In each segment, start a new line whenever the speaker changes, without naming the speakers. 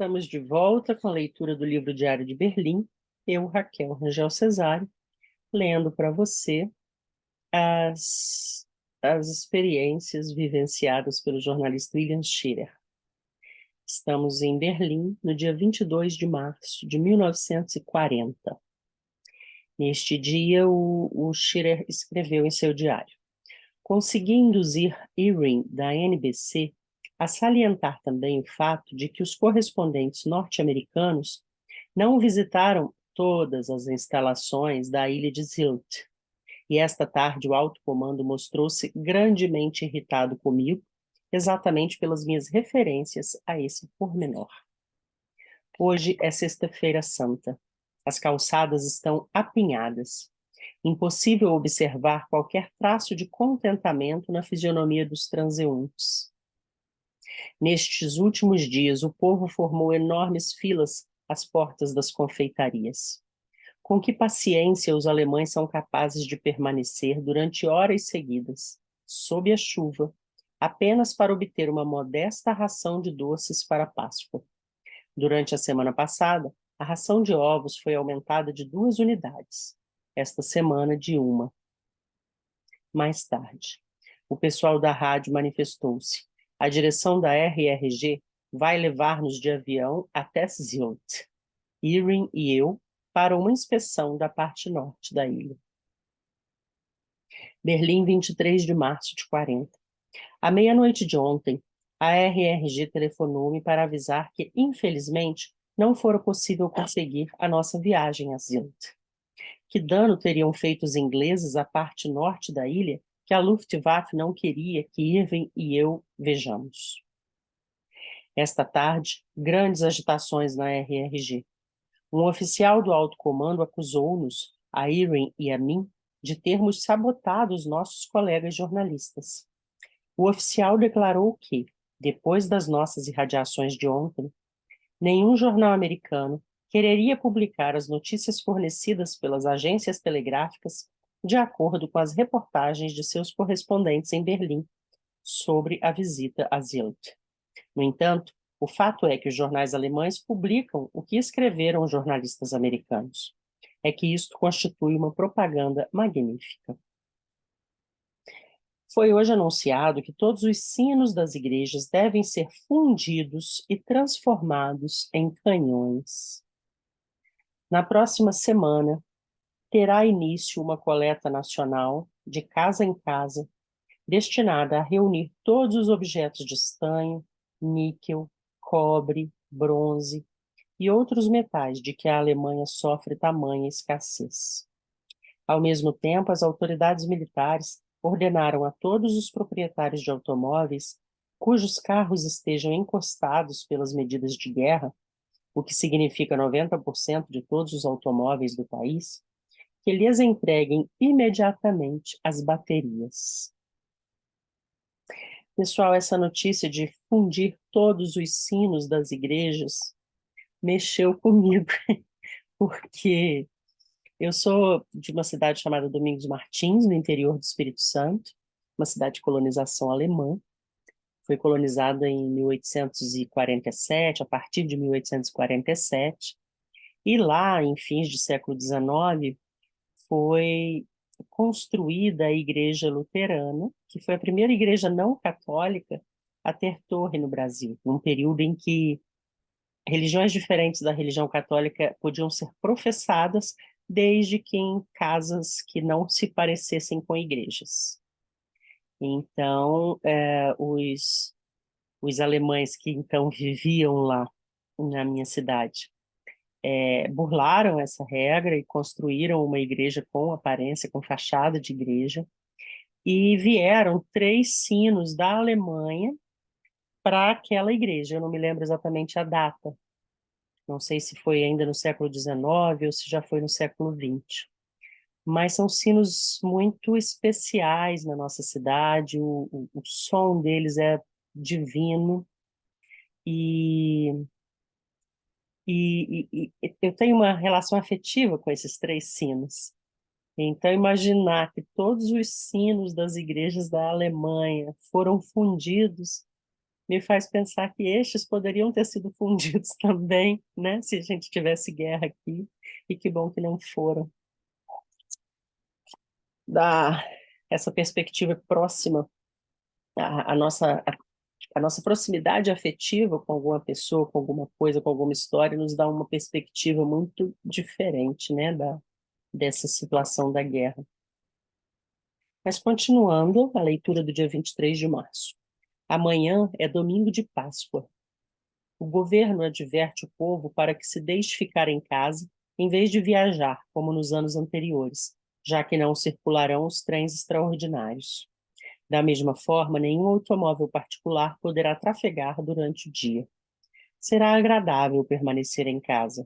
Estamos de volta com a leitura do livro Diário de Berlim. Eu, Raquel Rangel Cesário, lendo para você as, as experiências vivenciadas pelo jornalista William Shirer. Estamos em Berlim, no dia 22 de março de 1940. Neste dia, o Shirer escreveu em seu diário: consegui induzir Irving, da NBC, a salientar também o fato de que os correspondentes norte-americanos não visitaram todas as instalações da ilha de Sylt, e esta tarde o alto comando mostrou-se grandemente irritado comigo, exatamente pelas minhas referências a esse pormenor. Hoje é sexta-feira santa. As calçadas estão apinhadas. Impossível observar qualquer traço de contentamento na fisionomia dos transeuntes. Nestes últimos dias, o povo formou enormes filas às portas das confeitarias. Com que paciência os alemães são capazes de permanecer durante horas seguidas, sob a chuva, apenas para obter uma modesta ração de doces para a Páscoa. Durante a semana passada, a ração de ovos foi aumentada de 2 unidades. Esta semana, de 1. Mais tarde, o pessoal da rádio manifestou-se. A direção da RRG vai levar-nos de avião até Sylt. Irving e eu para uma inspeção da parte norte da ilha. Berlim, 23 de março de 40. À meia-noite de ontem, a RRG telefonou-me para avisar que, infelizmente, não fora possível conseguir a nossa viagem a Sylt. Que dano teriam feito os ingleses à parte norte da ilha que a Luftwaffe não queria que Irving e eu vejamos. Esta tarde, grandes agitações na RRG. Um oficial do alto comando acusou-nos, a Irving e a mim, de termos sabotado os nossos colegas jornalistas. O oficial declarou que, depois das nossas irradiações de ontem, nenhum jornal americano quereria publicar as notícias fornecidas pelas agências telegráficas de acordo com as reportagens de seus correspondentes em Berlim sobre a visita a Sylt. No entanto, o fato é que os jornais alemães publicam o que escreveram os jornalistas americanos. É que isto constitui uma propaganda magnífica. Foi hoje anunciado que todos os sinos das igrejas devem ser fundidos e transformados em canhões. Na próxima semana, terá início uma coleta nacional, de casa em casa, destinada a reunir todos os objetos de estanho, níquel, cobre, bronze e outros metais de que a Alemanha sofre tamanha escassez. Ao mesmo tempo, as autoridades militares ordenaram a todos os proprietários de automóveis cujos carros estejam encostados pelas medidas de guerra, o que significa 90% de todos os automóveis do país, que lhes entreguem imediatamente as baterias. Pessoal, essa notícia de fundir todos os sinos das igrejas mexeu comigo, porque eu sou de uma cidade chamada Domingos Martins, no interior do Espírito Santo, uma cidade de colonização alemã. Foi colonizada em 1847, a partir de 1847, e lá, em fins do século XIX, foi construída a Igreja Luterana, que foi a primeira igreja não católica a ter torre no Brasil, num período em que religiões diferentes da religião católica podiam ser professadas, desde que em casas que não se parecessem com igrejas. Então, os alemães que então viviam lá na minha cidade burlaram essa regra e construíram uma igreja com aparência, com fachada de igreja, e vieram 3 sinos da Alemanha para aquela igreja. Eu não me lembro exatamente a data. Não sei se foi ainda no século XIX ou se já foi no século XX. Mas são sinos muito especiais na nossa cidade, o som deles é divino, e eu tenho uma relação afetiva com esses 3 sinos. Então, imaginar que todos os sinos das igrejas da Alemanha foram fundidos me faz pensar que estes poderiam ter sido fundidos também, né? Se a gente tivesse guerra aqui, e que bom que não foram. Da essa perspectiva próxima, a nossa a nossa proximidade afetiva com alguma pessoa, com alguma coisa, com alguma história, nos dá uma perspectiva muito diferente, né, dessa situação da guerra. Mas continuando a leitura do dia 23 de março. Amanhã é domingo de Páscoa. O governo adverte o povo para que se deixe ficar em casa, em vez de viajar, como nos anos anteriores, já que não circularão os trens extraordinários. Da mesma forma, nenhum automóvel particular poderá trafegar durante o dia. Será agradável permanecer em casa.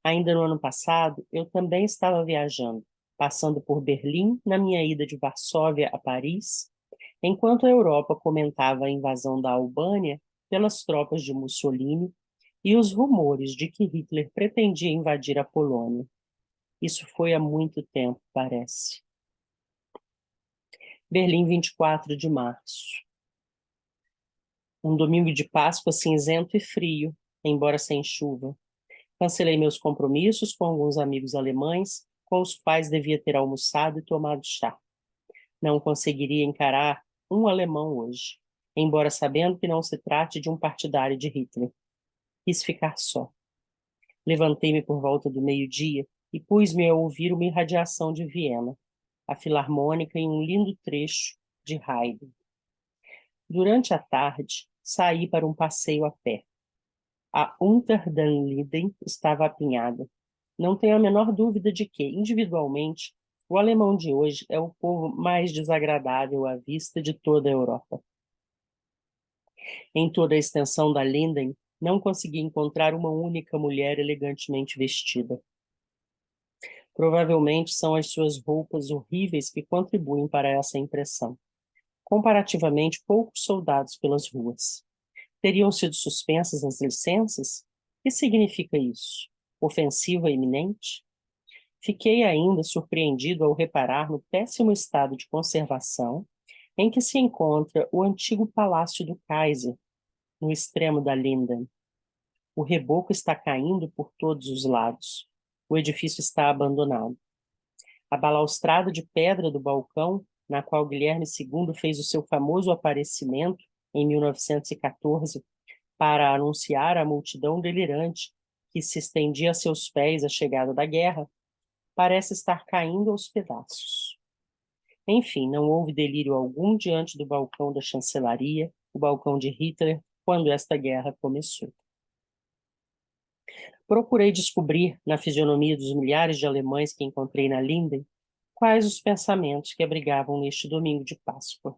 Ainda no ano passado, eu também estava viajando, passando por Berlim na minha ida de Varsóvia a Paris, enquanto a Europa comentava a invasão da Albânia pelas tropas de Mussolini e os rumores de que Hitler pretendia invadir a Polônia. Isso foi há muito tempo, parece. Berlim, 24 de março. Um domingo de Páscoa cinzento e frio, embora sem chuva. Cancelei meus compromissos com alguns amigos alemães, com os quais devia ter almoçado e tomado chá. Não conseguiria encarar um alemão hoje, embora sabendo que não se trate de um partidário de Hitler. Quis ficar só. Levantei-me por volta do meio-dia e pus-me a ouvir uma irradiação de Viena, a filarmônica em um lindo trecho de Haydn. Durante a tarde, saí para um passeio a pé. A Unter den Linden estava apinhada. Não tenho a menor dúvida de que, individualmente, o alemão de hoje é o povo mais desagradável à vista de toda a Europa. Em toda a extensão da Linden, não consegui encontrar uma única mulher elegantemente vestida. Provavelmente são as suas roupas horríveis que contribuem para essa impressão. Comparativamente poucos soldados pelas ruas. Teriam sido suspensas as licenças? O que significa isso? Ofensiva iminente? Fiquei ainda surpreendido ao reparar no péssimo estado de conservação em que se encontra o antigo palácio do Kaiser, no extremo da Linden. O reboco está caindo por todos os lados. O edifício está abandonado. A balaustrada de pedra do balcão, na qual Guilherme II fez o seu famoso aparecimento em 1914 para anunciar à multidão delirante que se estendia a seus pés a chegada da guerra, parece estar caindo aos pedaços. Enfim, não houve delírio algum diante do balcão da chancelaria, o balcão de Hitler, quando esta guerra começou. Procurei descobrir, na fisionomia dos milhares de alemães que encontrei na Linden, quais os pensamentos que abrigavam neste domingo de Páscoa.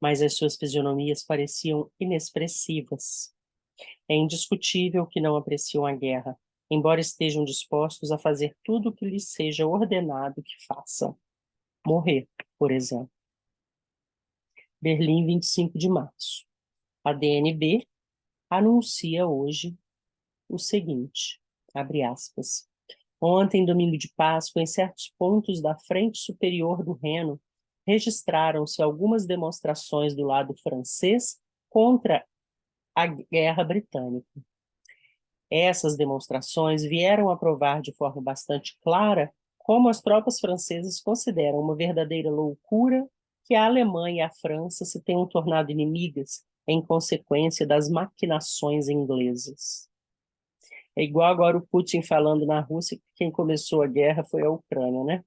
Mas as suas fisionomias pareciam inexpressivas. É indiscutível que não apreciam a guerra, embora estejam dispostos a fazer tudo o que lhes seja ordenado que façam. Morrer, por exemplo. Berlim, 25 de março. A DNB anuncia hoje o seguinte, abre aspas. Ontem, domingo de Páscoa, em certos pontos da frente superior do Reno, registraram-se algumas demonstrações do lado francês contra a guerra britânica. Essas demonstrações vieram a provar de forma bastante clara como as tropas francesas consideram uma verdadeira loucura que a Alemanha e a França se tenham tornado inimigas em consequência das maquinações inglesas. É igual agora o Putin falando na Rússia que quem começou a guerra foi a Ucrânia, né?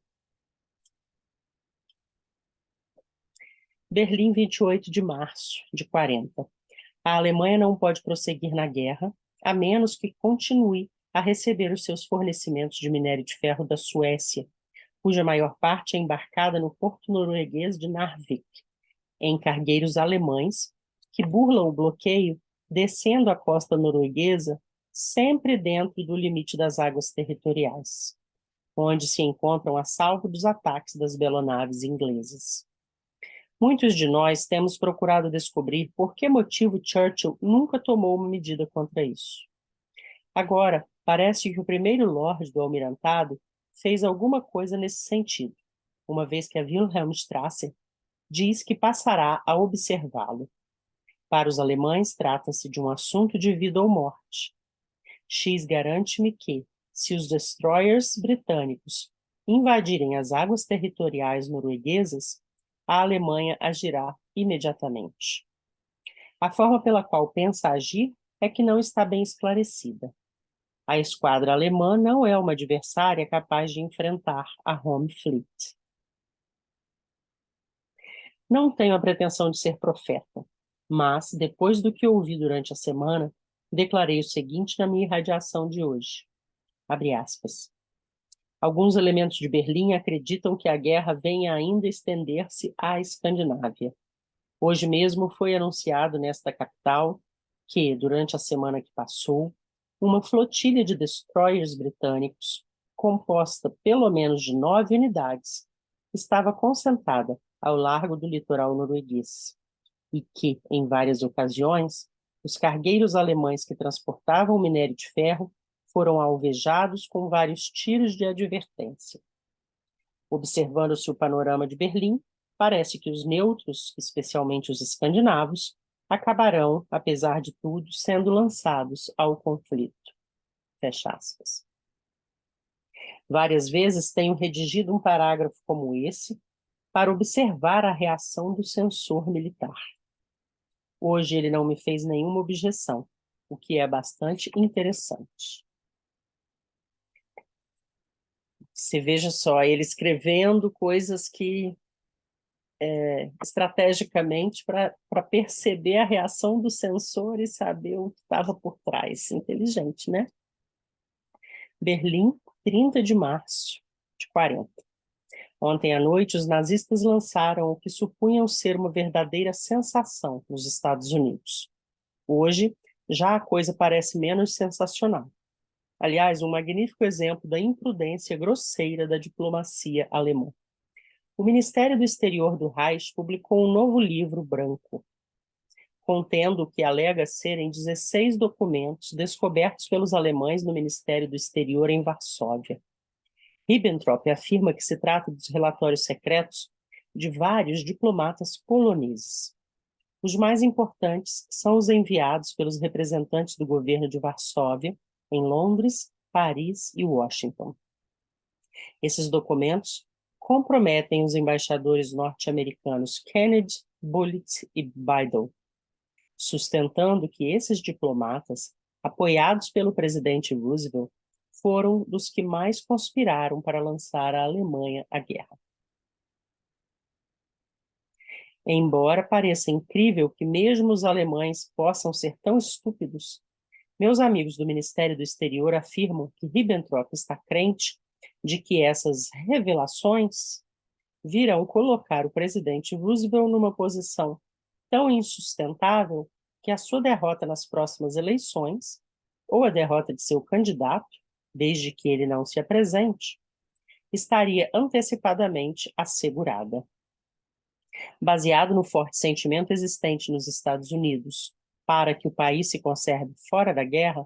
Berlim, 28 de março de 40. A Alemanha não pode prosseguir na guerra, a menos que continue a receber os seus fornecimentos de minério de ferro da Suécia, cuja maior parte é embarcada no porto norueguês de Narvik, em cargueiros alemães, que burlam o bloqueio, descendo a costa norueguesa, sempre dentro do limite das águas territoriais, onde se encontram a salvo dos ataques das belonaves inglesas. Muitos de nós temos procurado descobrir por que motivo Churchill nunca tomou uma medida contra isso. Agora, parece que o primeiro Lorde do Almirantado fez alguma coisa nesse sentido, uma vez que a Wilhelmstrasse diz que passará a observá-lo. Para os alemães, trata-se de um assunto de vida ou morte. X garante-me que, se os destroyers britânicos invadirem as águas territoriais norueguesas, a Alemanha agirá imediatamente. A forma pela qual pensa agir é que não está bem esclarecida. A esquadra alemã não é uma adversária capaz de enfrentar a Home Fleet. Não tenho a pretensão de ser profeta, mas, depois do que ouvi durante a semana, declarei o seguinte na minha irradiação de hoje. Abre aspas. Alguns elementos de Berlim acreditam que a guerra venha ainda estender-se à Escandinávia. Hoje mesmo foi anunciado nesta capital que, durante a semana que passou, uma flotilha de destroyers britânicos, composta pelo menos de 9 unidades, estava concentrada ao largo do litoral norueguês, e que, em várias ocasiões, os cargueiros alemães que transportavam minério de ferro foram alvejados com vários tiros de advertência. Observando-se o panorama de Berlim, parece que os neutros, especialmente os escandinavos, acabarão, apesar de tudo, sendo lançados ao conflito. Fecha aspas. Várias vezes tenho redigido um parágrafo como esse para observar a reação do censor militar. Hoje ele não me fez nenhuma objeção, o que é bastante interessante. Você veja só, ele escrevendo coisas que, estrategicamente, para perceber a reação do censor e saber o que estava por trás. Inteligente, né? Berlim, 30 de março de 40. Ontem à noite, os nazistas lançaram o que supunham ser uma verdadeira sensação nos Estados Unidos. Hoje, já a coisa parece menos sensacional. Aliás, um magnífico exemplo da imprudência grosseira da diplomacia alemã. O Ministério do Exterior do Reich publicou um novo livro branco, contendo o que alega serem 16 documentos descobertos pelos alemães no Ministério do Exterior em Varsóvia. Ribbentrop afirma que se trata dos relatórios secretos de vários diplomatas poloneses. Os mais importantes são os enviados pelos representantes do governo de Varsóvia, em Londres, Paris e Washington. Esses documentos comprometem os embaixadores norte-americanos Kennedy, Bullitt e Bidle, sustentando que esses diplomatas, apoiados pelo presidente Roosevelt, foram dos que mais conspiraram para lançar a Alemanha à guerra. Embora pareça incrível que mesmo os alemães possam ser tão estúpidos, meus amigos do Ministério do Exterior afirmam que Ribbentrop está crente de que essas revelações virão colocar o presidente Roosevelt numa posição tão insustentável que a sua derrota nas próximas eleições, ou a derrota de seu candidato, desde que ele não se apresente, estaria antecipadamente assegurada. Baseado no forte sentimento existente nos Estados Unidos para que o país se conserve fora da guerra,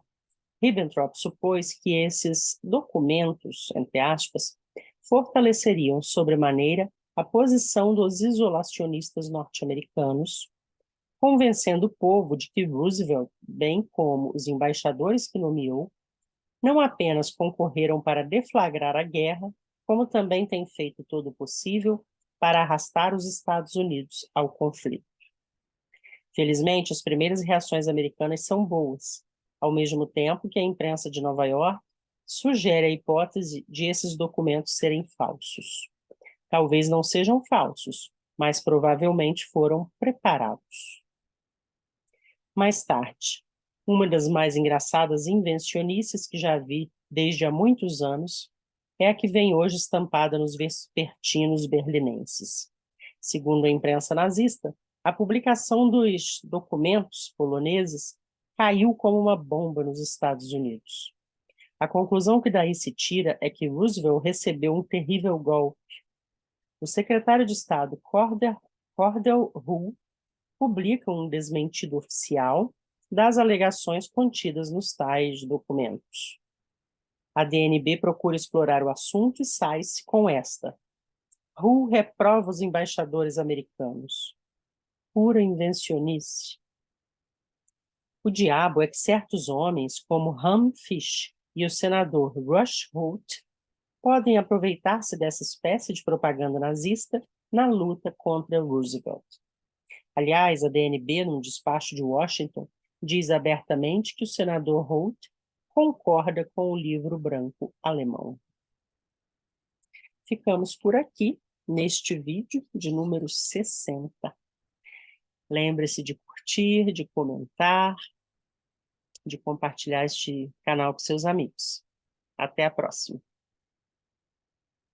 Ribbentrop supôs que esses documentos, entre aspas, fortaleceriam sobremaneira a posição dos isolacionistas norte-americanos, convencendo o povo de que Roosevelt, bem como os embaixadores que nomeou, não apenas concorreram para deflagrar a guerra, como também têm feito todo o possível para arrastar os Estados Unidos ao conflito. Felizmente, as primeiras reações americanas são boas, ao mesmo tempo que a imprensa de Nova York sugere a hipótese de esses documentos serem falsos. Talvez não sejam falsos, mas provavelmente foram preparados. Mais tarde, uma das mais engraçadas invencionices que já vi desde há muitos anos é a que vem hoje estampada nos vespertinos berlinenses. Segundo a imprensa nazista, a publicação dos documentos poloneses caiu como uma bomba nos Estados Unidos. A conclusão que daí se tira é que Roosevelt recebeu um terrível golpe. O secretário de Estado Cordell Hull publica um desmentido oficial das alegações contidas nos tais documentos. A DNB procura explorar o assunto e sai-se com esta. Hull reprova os embaixadores americanos. Pura invencionice. O diabo é que certos homens, como Hum Fish e o senador Rush Holt, podem aproveitar-se dessa espécie de propaganda nazista na luta contra Roosevelt. Aliás, a DNB, num despacho de Washington, diz abertamente que o senador Holt concorda com o livro branco alemão. Ficamos por aqui, neste vídeo de número 60. Lembre-se de curtir, de comentar, de compartilhar este canal com seus amigos. Até a próxima.